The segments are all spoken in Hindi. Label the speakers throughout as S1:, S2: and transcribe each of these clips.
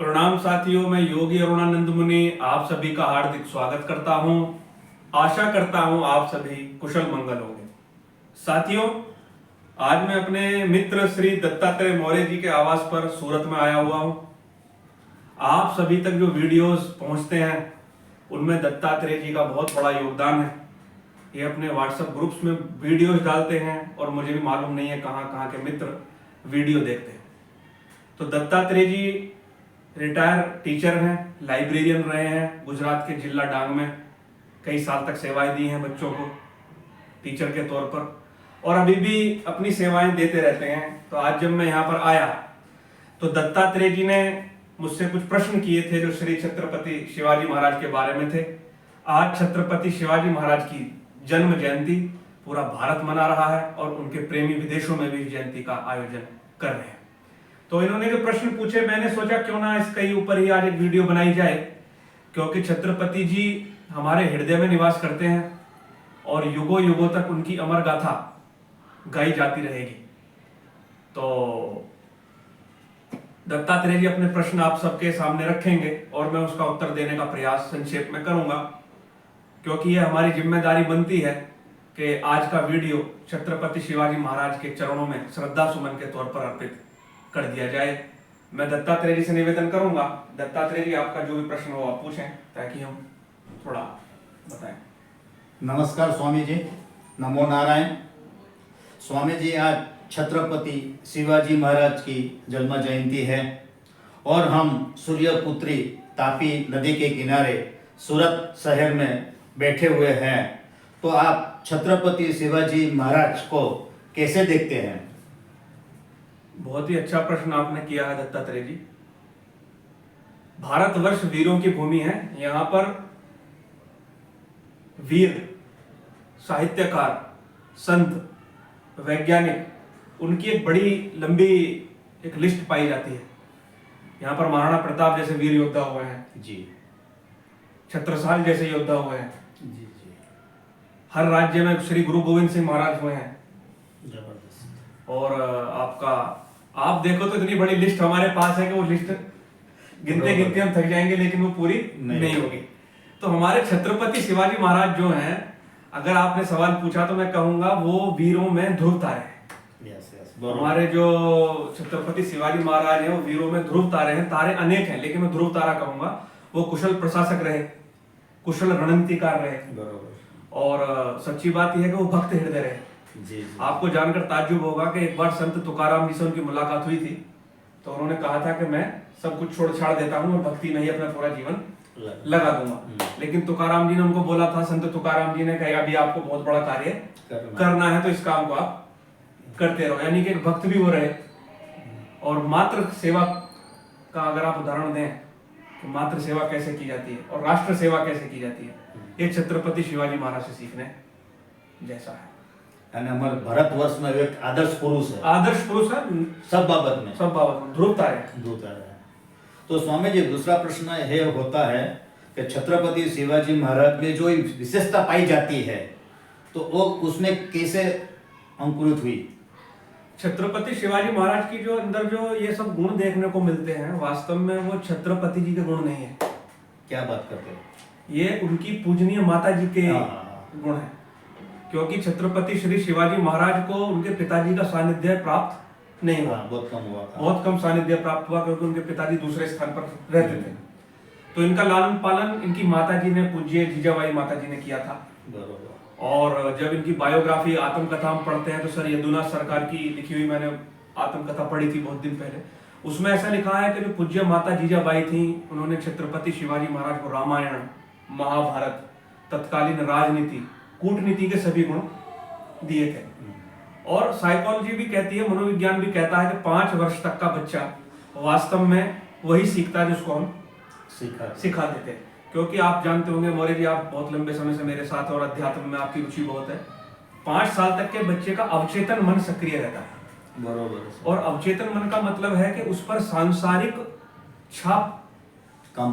S1: प्रणाम साथियों, मैं योगी अरुणानंद मुनि आप सभी का हार्दिक स्वागत करता हूं। आशा करता हूं आप सभी कुशल मंगल होंगे। साथियों, आज मैं अपने मित्र श्री दत्तात्रेय मौर्य जी के आवास पर सूरत में आया हुआ हूं। आप सभी तक जो वीडियोस पहुंचते हैं उनमें दत्तात्रेय जी का बहुत बड़ा योगदान है। ये अपने व्हाट्सएप ग्रुप्स में वीडियोस डालते हैं और मुझे भी मालूम नहीं है कहाँ कहाँ के मित्र वीडियो देखते हैं। तो दत्तात्रेय जी रिटायर टीचर हैं, लाइब्रेरियन रहे हैं, गुजरात के जिला डांग में कई साल तक सेवाएं दी हैं बच्चों को टीचर के तौर पर, और अभी भी अपनी सेवाएं देते रहते हैं। तो आज जब मैं यहाँ पर आया तो दत्तात्रेय जी ने मुझसे कुछ प्रश्न किए थे जो श्री छत्रपति शिवाजी महाराज के बारे में थे। आज छत्रपति शिवाजी महाराज की जन्म जयंती पूरा भारत मना रहा है और उनके प्रेमी विदेशों में भी जयंती का आयोजन कर रहे हैं। तो इन्होंने जो प्रश्न पूछे, मैंने सोचा क्यों ना इसके ऊपर ही आज एक वीडियो बनाई जाए, क्योंकि छत्रपति जी हमारे हृदय में निवास करते हैं और युगों युगों तक उनकी अमर गाथा गाई जाती रहेगी। तो दत्तात्रेय जी अपने प्रश्न आप सबके सामने रखेंगे और मैं उसका उत्तर देने का प्रयास संक्षेप में करूंगा, क्योंकि यह हमारी जिम्मेदारी बनती है कि आज का वीडियो छत्रपति शिवाजी महाराज के चरणों में श्रद्धा सुमन के तौर पर अर्पित कर दिया जाए। मैं दत्तात्रेय जी से निवेदन करूंगा, दत्तात्रेय जी आपका जो भी प्रश्न हो आप पूछें ताकि हम थोड़ा बताएं।
S2: नमस्कार स्वामी जी, नमो नारायण। स्वामी जी, आज छत्रपति शिवाजी महाराज की जन्म जयंती है और हम सूर्यपुत्री तापी नदी के किनारे सूरत शहर में बैठे हुए हैं। तो आप छत्रपति शिवाजी महाराज को कैसे देखते हैं?
S1: बहुत ही अच्छा प्रश्न आपने किया है दत्तात्रेय जी। भारतवर्ष वीरों की भूमि है। यहाँ पर वीर, साहित्यकार, संत, वैज्ञानिक, उनकी एक बड़ी लंबी एक लिस्ट पाई जाती है। यहाँ पर महाराणा प्रताप जैसे वीर योद्धा हुए हैं
S2: जी,
S1: छत्रसाल जैसे योद्धा हुए हैं
S2: जी जी,
S1: हर राज्य में श्री गुरु गोविंद सिंह महाराज हुए हैं।
S2: जबरदस्त।
S1: और आपका आप देखो तो इतनी बड़ी लिस्ट हमारे पास है कि वो लिस्ट गिनते गिनते हम थक जाएंगे, लेकिन वो पूरी नहीं होगी। तो हमारे छत्रपति शिवाजी महाराज जो हैं, अगर आपने सवाल पूछा तो मैं कहूंगा वो वीरों में ध्रुव तारे हैं। हमारे जो छत्रपति शिवाजी महाराज हैं वो वीरों में ध्रुव तारे हैं। तारे अनेक हैं लेकिन मैं ध्रुव तारा कहूंगा। वो कुशल प्रशासक रहे, कुशल रणनीतिकार रहे, और सच्ची बात यह है कि वो भक्त हृदय रहे।
S2: जी।
S1: आपको जानकर ताज्जुब होगा कि एक बार संत तुकाराम जी से उनकी मुलाकात हुई थी, तो उन्होंने कहा था कि मैं सब कुछ छोड़ छाड़ देता हूँ और भक्ति में ही अपना पूरा जीवन लगा दूंगा। लेकिन तुकाराम जी ने उनको बोला था, संत तुकाराम जी ने कहा अभी आपको बहुत बड़ा कार्य करना है तो इस काम को आप करते रहो। यानी कि एक भक्त भी वो रहे। और मातृ सेवा का अगर आप उदाहरण दें तो मातृ सेवा कैसे की जाती है और राष्ट्र सेवा कैसे की जाती है, ये छत्रपति शिवाजी महाराज से सीखने जैसा है।
S2: हमारे भारतवर्ष में एक आदर्श पुरुष है।
S1: आदर्श पुरुष है
S2: सब बाबत में
S1: ध्रुव तारे।
S2: तो स्वामी जी, दूसरा प्रश्न यह होता है कि छत्रपति शिवाजी महाराज में जो विशेषता पाई जाती है तो वो उसमें कैसे अंकुरित हुई?
S1: छत्रपति शिवाजी महाराज की जो अंदर जो ये सब गुण देखने को मिलते हैं, वास्तव में वो छत्रपति जी के गुण नहीं है।
S2: क्या बात करते हैं?
S1: ये उनकी पूजनीय माता जी के गुण है। क्योंकि छत्रपति श्री शिवाजी महाराज को उनके पिताजी का सानिध्य प्राप्त नहीं हुआ।
S2: बहुत कम हुआ था।
S1: बहुत कम सानिध्य प्राप्त हुआ क्योंकि उनके पिताजी दूसरे स्थान पर रहते थे। तो इनका लालन पालन इनकी माता जी ने, पूज्य जीजाबाई माता जी ने किया था। और जब इनकी बायोग्राफी आत्मकथा हम पढ़ते हैं तो सर यदुनाथ सरकार की लिखी हुई मैंने आत्मकथा पढ़ी थी बहुत दिन पहले। उसमें ऐसा लिखा है कि जो पूज्य माता जीजाबाई थी, उन्होंने छत्रपति शिवाजी महाराज को रामायण, महाभारत, तत्कालीन राजनीति, कूटनीति के सभी गुण दिए थे। और साइकोलॉजी भी कहती है, मनोविज्ञान भी कहता है कि 5 वर्ष तक का बच्चा वास्तव में वही सीखता है जिसको हम सिखा देते हैं। क्योंकि आप जानते होंगे मौर्य जी, आप बहुत लंबे समय से मेरे साथ और अध्यात्म में आपकी रुचि बहुत है। 5 साल तक के बच्चे का अवचेतन मन सक्रिय रहता है।
S2: बरोबर।
S1: और अवचेतन मन का मतलब है कि उस पर सांसारिक छाप
S2: कम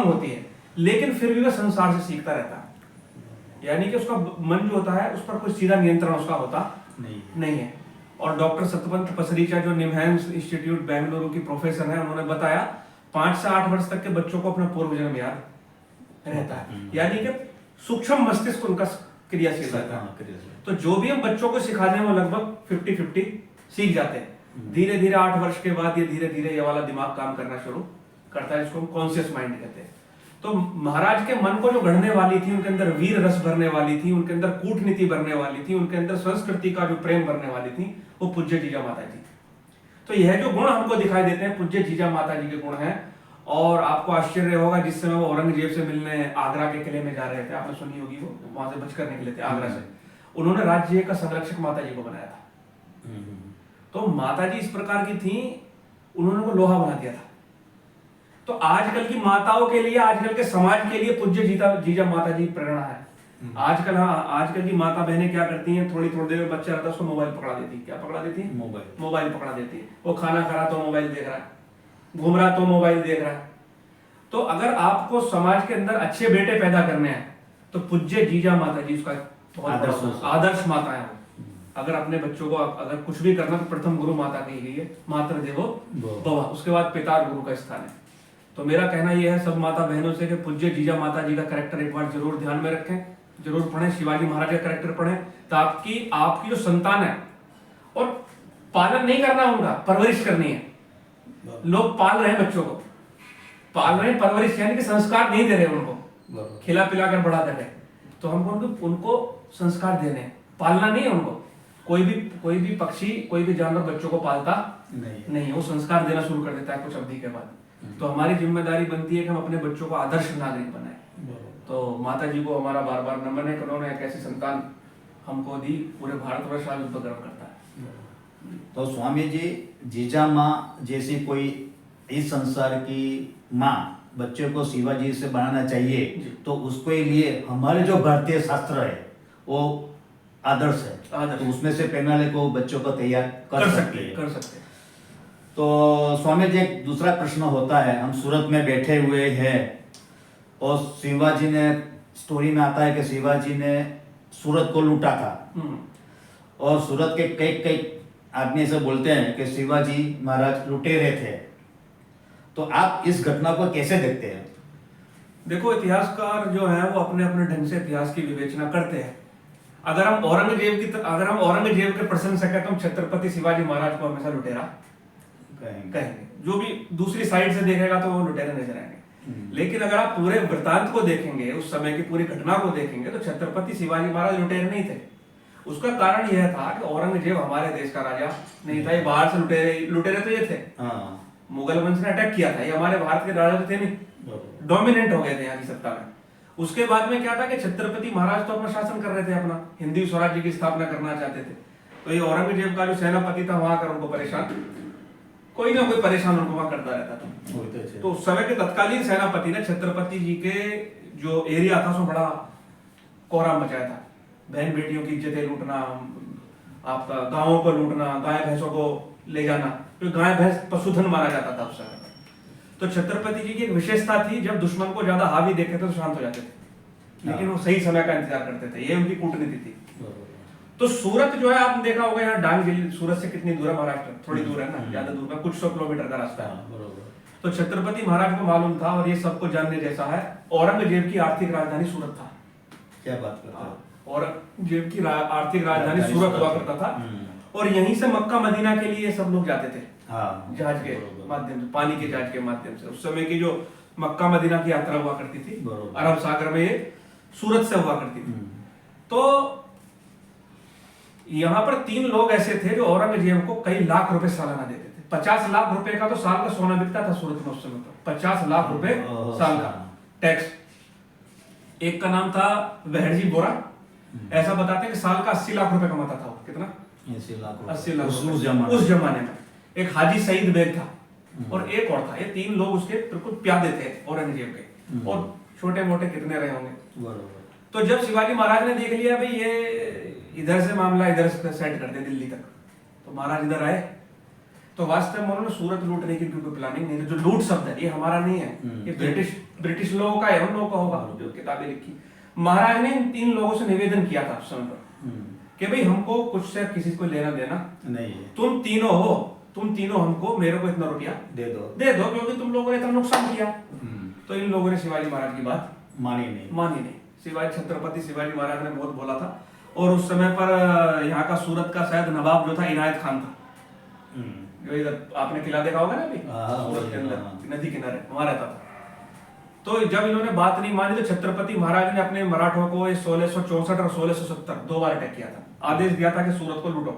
S2: होती है,
S1: लेकिन फिर भी वह संसार से सीखता रहता है। यानी कि उसका मन जो होता है उस पर कोई सीधा नियंत्रण उसका होता नहीं है। और डॉक्टर सतवंत पसरीचा जो निमहैंस इंस्टीट्यूट बेंगलुरु की प्रोफेसर है, उन्होंने बताया 5 से 8 वर्ष तक के बच्चों को अपना पूर्व जन्म याद रहता है, यानी कि सूक्ष्म मस्तिष्क उनका क्रियाशील रहता है। तो जो भी हम बच्चों को सिखाने में लगभग 50-50 सीख जाते हैं। धीरे धीरे 8 वर्ष के बाद ये धीरे धीरे ये वाला दिमाग काम करना शुरू करता है, जिसको हम कॉन्शियस माइंड कहते हैं। तो महाराज के मन को जो गढ़ने वाली थी, उनके अंदर वीर रस भरने वाली थी, उनके अंदर कूटनीति भरने वाली थी, उनके अंदर संस्कृति का जो प्रेम भरने वाली थी, वो पूज्य जीजा माता जी। तो यह जो गुण हमको दिखाई देते हैं पूज्य जीजा माता जी के गुण हैं। और आपको आश्चर्य होगा, जिस समय वो औरंगजेब से मिलने आगरा के किले में जा रहे थे, आपने सुनी होगी, वो वहां से बचकर निकले थे आगरा से, उन्होंने राज्य का संरक्षक माता जी को बनाया था। तो माता जी इस प्रकार की थी, उन्होंने वो लोहा बना दिया था। तो आजकल की माताओं के लिए, आजकल के समाज के लिए पूज्य जीजा माता जी प्रेरणा है। आजकल की माता बहनें क्या करती हैं, थोड़ी थोड़ी देर में बच्चा रहता है उसको मोबाइल पकड़ा देती है। क्या पकड़ा देती है? मोबाइल पकड़ा देती है। वो खाना खा रहा तो मोबाइल देख रहा है, घूम रहा तो मोबाइल देख रहा है। तो अगर आपको समाज के अंदर अच्छे बेटे पैदा करने हैं तो पूज्य जीजा माता जी उसका आदर्श माता है। अगर अपने बच्चों को अगर कुछ भी करना तो प्रथम गुरु माता कही गई है, मातृ देवो भव, उसके बाद पिता गुरु का स्थान है। तो मेरा कहना यह है सब माता बहनों से कि पूज्य जीजा माता जी का कैरेक्टर एक बार जरूर ध्यान में रखें, जरूर पढ़ें, शिवाजी महाराज का कैरेक्टर पढ़ें, ताकि आपकी जो संतान है, और पालन नहीं करना उनका, परवरिश करनी है। लोग पाल रहे हैं बच्चों को, पाल रहे हैं, परवरिश यानी कि संस्कार नहीं दे रहे उनको, खिला पिला कर बढ़ा दे रहे। तो हमको उनको संस्कार देने हैं, पालना नहीं है उनको। कोई भी पक्षी, कोई भी जानवर बच्चों को पालता नहीं, वो संस्कार देना शुरू कर देता है कुछ अवधि के बाद। तो हमारी जिम्मेदारी बनती है कि हम अपने बच्चों को आदर्श नागरिक बनाए। तो माता जी को हमारा बार बार नमन है, उन्होंने एक ऐसी संतान हमको दी, पूरे भारतवर्ष आज उस पर गर्व करता है।
S2: तो स्वामी जी, जीजा माँ जैसी कोई इस संसार की माँ बच्चों को शिवाजी से बनाना चाहिए, तो उसके लिए हमारे जो भारतीय शास्त्र है वो आदर्श है। तो उसमें से पहले को बच्चों को तैयार कर सकते हैं। तो स्वामी जी, एक दूसरा प्रश्न होता है, हम सूरत में बैठे हुए हैं और शिवाजी ने, स्टोरी में आता है कि शिवाजी ने सूरत को लूटा था, और सूरत के कई आदमी ऐसे बोलते हैं कि शिवाजी महाराज लुटेरे थे। तो आप इस घटना को कैसे देखते हैं?
S1: देखो, इतिहासकार जो है वो अपने अपने ढंग से इतिहास की विवेचना करते हैं। अगर हम औरंगजेब के प्रशंसक हैं तो हम छत्रपति शिवाजी महाराज को हमेशा लुटेरा कहेंगे। जो भी दूसरी साइड से देखेगा तो वो लुटेरे नजर आएंगे। लेकिन अगर आप पूरे वृत्तांत को देखेंगे, उस समय की पूरी घटना को देखेंगे, तो छत्रपति शिवाजी महाराज लुटेरे नहीं थे। उसका कारण यह था कि औरंगजेब हमारे देश का राजा नहीं था, ये बाहर से लुटेरे तो ये थे। मुगल वंश ने अटैक किया था, ये हमारे भारत के राजा थे नहीं, डोमिनेंट हो गए थे यहाँ की सत्ता में। उसके बाद में क्या था कि छत्रपति महाराज तो अपना शासन कर रहे थे, अपना हिंदी स्वराज्य की स्थापना करना चाहते थे। तो ये औरंगजेब का जो सेनापति था वहां कर उनको परेशान, कोई ना कोई परेशान उनको वहां करता रहता था। तो उस समय के तत्कालीन सेनापति ने छत्रपति जी के जो एरिया था उसमें बड़ा कोहराम मचाया था। बहन बेटियों की इज्जतें लूटना, आपका गांवों को लूटना, गाय भैंसों को ले जाना, तो गाय भैंस पशुधन माना जाता था उस समय। तो छत्रपति जी की एक विशेषता थी, जब दुश्मन को ज्यादा हावी देखते थे तो शांत हो जाते थे, लेकिन वो सही समय का इंतजार करते थे, ये उनकी कूटनीति थी। तो सूरत जो है, आपने देखा होगा यहाँ डांग जिले, सूरत से कितनी दूर है, महाराष्ट्र थोड़ी दूर है ना, ज्यादा दूर है, कुछ 100 किलोमीटर का रास्ता है। तो छत्रपति महाराज को मालूम था, और ये सबको जानने जैसा है, औरंगजेब की आर्थिक राजधानी सूरत था।
S2: क्या बात करता है?
S1: औरंगजेब की आर्थिक राजधानी सूरत हुआ करता था, और यहीं से मक्का मदीना के लिए सब लोग जाते थे जहाज के माध्यम से, पानी के जहाज के माध्यम से। उस समय की जो मक्का मदीना की यात्रा हुआ करती थी अरब सागर में, ये सूरत से हुआ करती थी। तो यहाँ पर 3 लोग ऐसे थे जो औरंगजेब को कई लाख रुपए सालाना देते थे। 50 लाख रुपए का तो साल का सोना बिकता था सूरत में उस समय। तो 50 लाख रुपए साल का टैक्स। एक का नाम था वहरजी बोरा, ऐसा बताते हैं कि साल का 80 लाख रुपए कमाता था। कितना? 80 लाख उस जमाने में। एक हाजी सईद बेग था, और एक और था। ये 3 लोग उसके बिल्कुल प्यादे थे औरंगजेब के, और छोटे मोटे कितने रहे होंगे। तो जब शिवाजी महाराज ने देख लिया भाई ये इधर से मामला इधर से सेट कर दे दिल्ली तक, तो महाराज इधर आए। तो वास्तव में उन्होंने सूरत लूटने की कोई प्लानिंग नहीं, जो लूट शब्द है ये हमारा नहीं है, ये ब्रिटिश लोगों का है, उन लोगों का होगा जो किताबें लिखी। महाराज ने इन 3 लोगों से निवेदन किया था उस समय पर कि भाई हमको कुछ से किसी को लेना देना नहीं है, तुम तीनों हो, तुम तीनों हमको, मेरे को इतना रुपया
S2: दे दो।
S1: क्योंकि तुम लोगों ने इतना नुकसान किया।
S2: हम्म।
S1: तो इन लोगों ने शिवाजी महाराज की बात
S2: मानी नहीं।
S1: छत्रपति शिवाजी महाराज ने बहुत बोला था। और उस समय पर यहाँ का सूरत का शायद नवाब जो था इनायत खान था, जो इधर आपने किला देखा होगा ना अभी सूरत के अंदर नदी किनारे, वहां रहता था। तो जब इन्होंने बात नहीं मानी तो छत्रपति महाराज ने अपने मराठों को 1664 और 1670 दो बार अटैक किया था। आदेश दिया था कि सूरत को लूटो।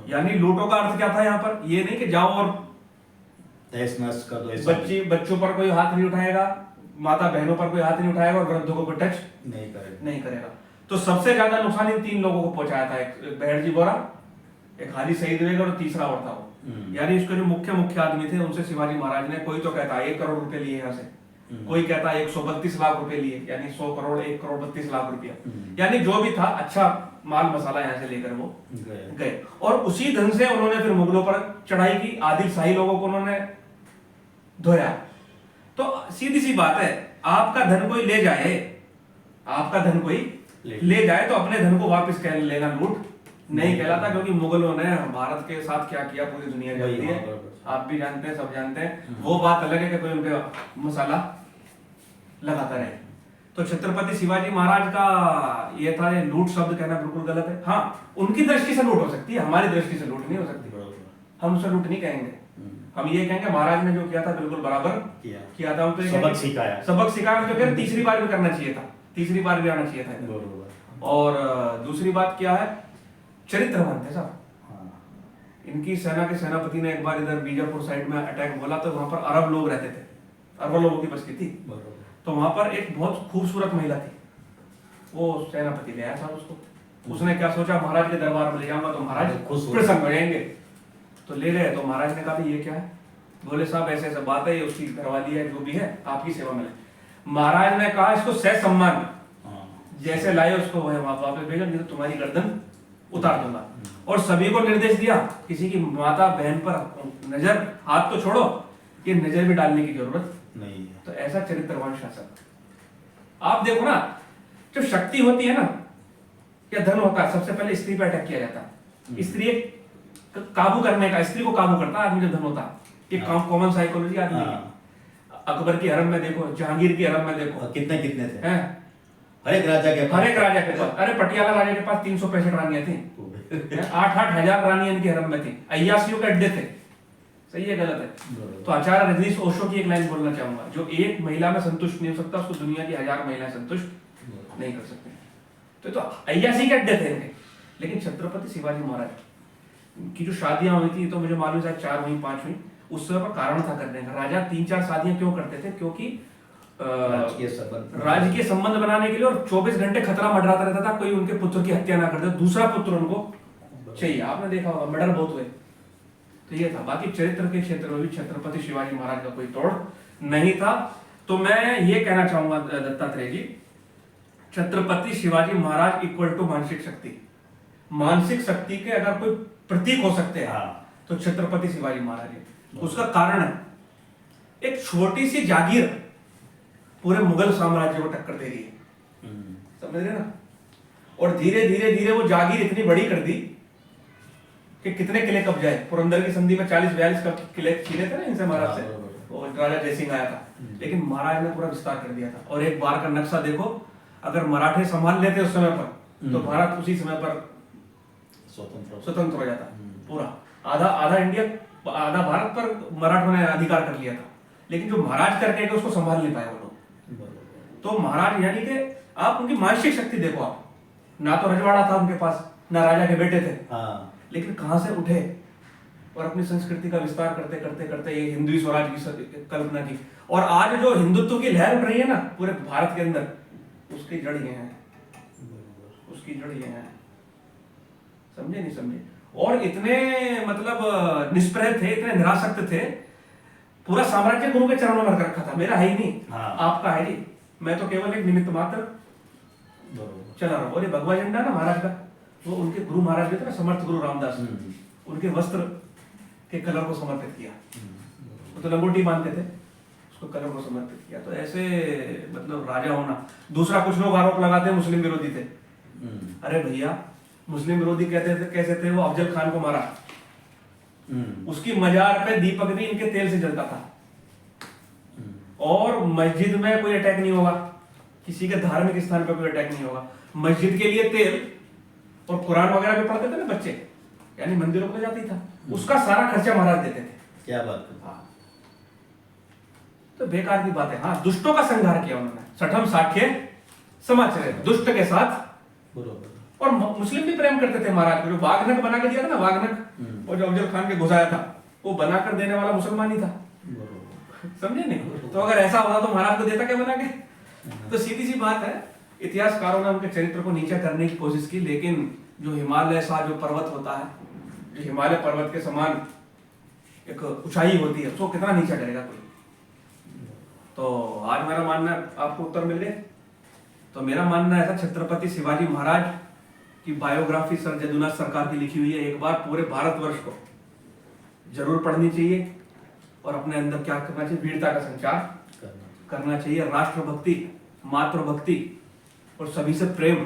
S1: यानी लूटो का अर्थ क्या था यहाँ पर, ये नहीं कि जाओ और
S2: तहस नहस कर दो।
S1: बच्चों पर कोई हाथ नहीं उठाएगा, माता बहनों पर कोई हाथ नहीं उठाएगा और वृद्धों को कोई टच नहीं करेगा। तो सबसे ज्यादा नुकसान इन तीन लोगों को पहुंचाया था, एक बहरजी बोरा, एक हाजी शहीद वेग और तीसरा और था वो। यानी इसके जो मुख्य आदमी थे उनसे शिवाजी महाराज ने, कोई तो कहता 1 करोड़ रुपए लिए यहाँ से, कोई कहता 132 लाख रुपए लिए, यानी 100 करोड़ 1 करोड़ 32 लाख रुपया, यानी जो भी था अच्छा माल मसाला यहाँ से लेकर वो गए। और उसी धन से उन्होंने फिर मुगलों पर चढ़ाई की, आदिल शाही लोगों को उन्होंने धोया। तो सीधी सी बात है, आपका धन कोई ले जाए, आपका धन कोई ले जाए तो अपने धन को वापस कह लेना लूट नहीं कहलाता। क्योंकि मुगलों ने भारत के साथ क्या किया पूरी दुनिया जानती है, आप भी जानते हैं, सब जानते हैं। वो बात अलग है कि कोई उनके मसाला लगाता रहे। तो छत्रपति शिवाजी महाराज का ये था, ये लूट शब्द कहना बिल्कुल गलत है। हाँ, उनकी दृष्टि से लूट हो सकती है, हमारी दृष्टि से लूट नहीं हो सकती। हम उसे लूट नहीं कहेंगे, हम ये कहेंगे महाराज ने जो किया था बिल्कुल बराबर किया था। तो सबक सिखाया, तो फिर तीसरी बार भी करना चाहिए था, तीसरी बार भी आना चाहिए था। और दूसरी बात क्या है, चरित्रवान थे साहब। इनकी सेना के सेनापति ने एक बार इधर बीजापुर साइड में अटैक बोला, तो वहां पर अरब लोग रहते थे, अरब लोगों की बस्ती थी। तो वहां पर एक बहुत खूबसूरत महिला थी, वो सेनापति ले आया था उसको। उसने क्या सोचा, महाराज के दरबार में ले जाऊंगा तो महाराज प्रसन्न हो जाएंगे। तो ले गए, तो महाराज ने कहा ये क्या है, बोले साहब ऐसे ऐसे बात है, ये उसकी घरवाली है, जो भी है आपकी सेवा में। महाराज ने कहा इसको सह सम्मान जैसे लाए उसको वह वापस भेजो, नहीं तो तुम्हारी गर्दन उतार दूंगा। और सभी को निर्देश दिया, किसी की माता बहन पर नजर, हाथ तो छोड़ो, ये नजर भी डालने की जरूरत नहीं है। तो ऐसा चरित्रवान शासक। आप देखो ना, जब शक्ति होती है ना या धन होता है, सबसे पहले स्त्री पर अटैक किया जाता है। स्त्री काबू करने का, स्त्री को काबू करता है आदमी जब धन होता है। ये कॉमन साइकोलॉजी आदमी की। अकबर की हरम में देखो, जहांगीर की हरम में देखो,
S2: कितने थे
S1: हैं, हर एक राजा के पास। अरे पटियाला राजा के पास 365 रानियां थी, 8-8 हजार रानियां इनके हरम में थी। अय्यासियों के अड्डे थे। सही है गलत है? तो आचार्य रजनीश ओशो की एक लाइन बोलना चाहूंगा, जो एक महिला में संतुष्ट नहीं हो सकता, उसको दुनिया की 1000 महिलाएं संतुष्ट नहीं कर सकती। तो अय्यासी के अड्डे थे इनके। लेकिन छत्रपति शिवाजी महाराज की जो शादियां हुई थी, तो मुझे मालूम है 4 हुई 5 हुई, उस समय पर कारण था करने का। राजा 3-4 शादियां क्यों करते थे? क्योंकि राजकीय संबंध बनाने के लिए, और 24 घंटे खतरा मंडराता रहता था कोई उनके पुत्र की हत्या ना कर दे, दूसरा पुत्र उनको चाहिए। आपने देखा होगा मर्डर बहुत हुए। तो ये था। बाकी चरित्र के क्षेत्र में भी छत्रपति शिवाजी महाराज का कोई तोड़ नहीं था। तो मैं ये कहना चाहूंगा दत्तात्रेय जी, छत्रपति शिवाजी महाराज इक्वल टू मानसिक शक्ति। मानसिक शक्ति के अगर कोई प्रतीक हो सकते हैं तो छत्रपति शिवाजी महाराज है। उसका कारण है, एक छोटी सी जागीर पूरे मुगल साम्राज्य को टक्कर दे रही है। समझ रहे ना? और धीरे धीरे धीरे वो जागीर इतनी बड़ी कर दी कि कितने किले कब्जाए। पुरंदर की संधि में 40-42 किले छीने थे ना इनसे महाराज से, वो राजा जयसिंह आया था। लेकिन महाराज ने पूरा विस्तार कर दिया था। और एक बार का नक्शा देखो, अगर मराठे संभाल लेते उस समय पर तो भारत उसी समय पर स्वतंत्र हो जाता। पूरा आधा इंडिया, आधा भारत पर मराठों ने अधिकार कर लिया था। लेकिन जो महाराज करके उसको संभाल नहीं पाए वो लोग। तो महाराज यानी कि आप उनकी मानसिक शक्ति देखो। आप ना तो रजवाड़ा था उनके पास, ना राजा के बेटे थे, लेकिन कहां से उठे और अपनी संस्कृति का विस्तार करते करते करते ये हिंदू स्वराज की कल्पना की। और आज जो हिंदुत्व की लहर उठ रही है ना पूरे भारत के अंदर, उसकी जड़ ये है, उसकी जड़ ये है। समझे नहीं समझे? और इतने मतलब निष्प्रह थे, इतने निरासक्त थे, पूरा साम्राज्य गुरु के चरणों में रख रखा था। मेरा है ही नहीं, आपका है नहीं, मैं तो केवल एक निमित्त मात्र चला रहा हूं। और ये भगवा झंडा ना महाराज का, वो उनके गुरु महाराज भी थे ना, समर्थ गुरु रामदास, उनके वस्त्र के कलर को समर्पित किया। वो तो लंगोटी बांधते थे, उसको कलर को समर्पित किया। तो ऐसे मतलब राजा होना। दूसरा, कुछ लोग आरोप लगाते हैं मुस्लिम विरोधी थे। अरे भैया, मुस्लिम विरोधी कहते थे कैसे थे? वो अफजल खान को मारा, उसकी मजार पे दीपक भी इनके तेल से जलता था। और मस्जिद में कोई अटैक नहीं होगा, किसी के धार्मिक स्थान पे कोई अटैक नहीं होगा, मस्जिद के लिए तेल और कुरान वगैरह भी पढ़ते थे ना बच्चे, यानी मंदिरों को जाती था, उसका सारा खर्चा महाराज देते थे।
S2: क्या बात है।
S1: हाँ, तो बेकार की बात है। हाँ, दुष्टों का संहार किया उन्होंने, सठम साख्य समाचरे, दुष्ट के साथ।
S2: बरोबर।
S1: और मुस्लिम भी प्रेम करते थे महाराज को। जो वाघनख बना के दिया था ना, वाघनख, और जो अफजल खान के घुसाया था, वो बनाकर देने वाला मुसलमान ही था। समझे नहीं? तो अगर ऐसा होता तो महाराज को देता क्या बना के? तो सीधी सी बात है, इतिहासकारों ने उनके चरित्र को नीचा करने की कोशिश की, लेकिन जो हिमालय सा जो पर्वत होता है, जो हिमालय पर्वत के समान एक ऊंचाई होती है, उसको कितना नीचा करेगा कोई। तो आज मेरा मानना है, आपको उत्तर मिल गए। तो मेरा मानना ऐसा, छत्रपति शिवाजी महाराज की बायोग्राफी सर जदुनाथ सरकार की लिखी हुई है, एक बार पूरे भारतवर्ष को जरूर पढ़नी चाहिए। और अपने अंदर क्या करना चाहिए? वीरता का संचार करना चाहिए, राष्ट्रभक्ति, मातृभक्ति और सभी से प्रेम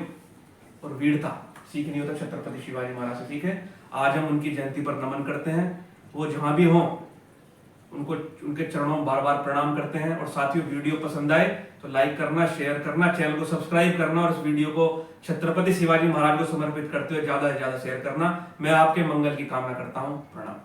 S1: और वीरता सीखनी हो तो छत्रपति शिवाजी महाराज से सीखे। आज हम उनकी जयंती पर नमन करते हैं, वो जहां भी हों उनको, उनके चरणों में बार बार प्रणाम करते हैं। और साथियों, वीडियो पसंद आए तो लाइक करना, शेयर करना, चैनल को सब्सक्राइब करना, और इस वीडियो को छत्रपति शिवाजी महाराज को समर्पित करते हुए ज्यादा से ज्यादा शेयर करना। मैं आपके मंगल की कामना करता हूँ। प्रणाम।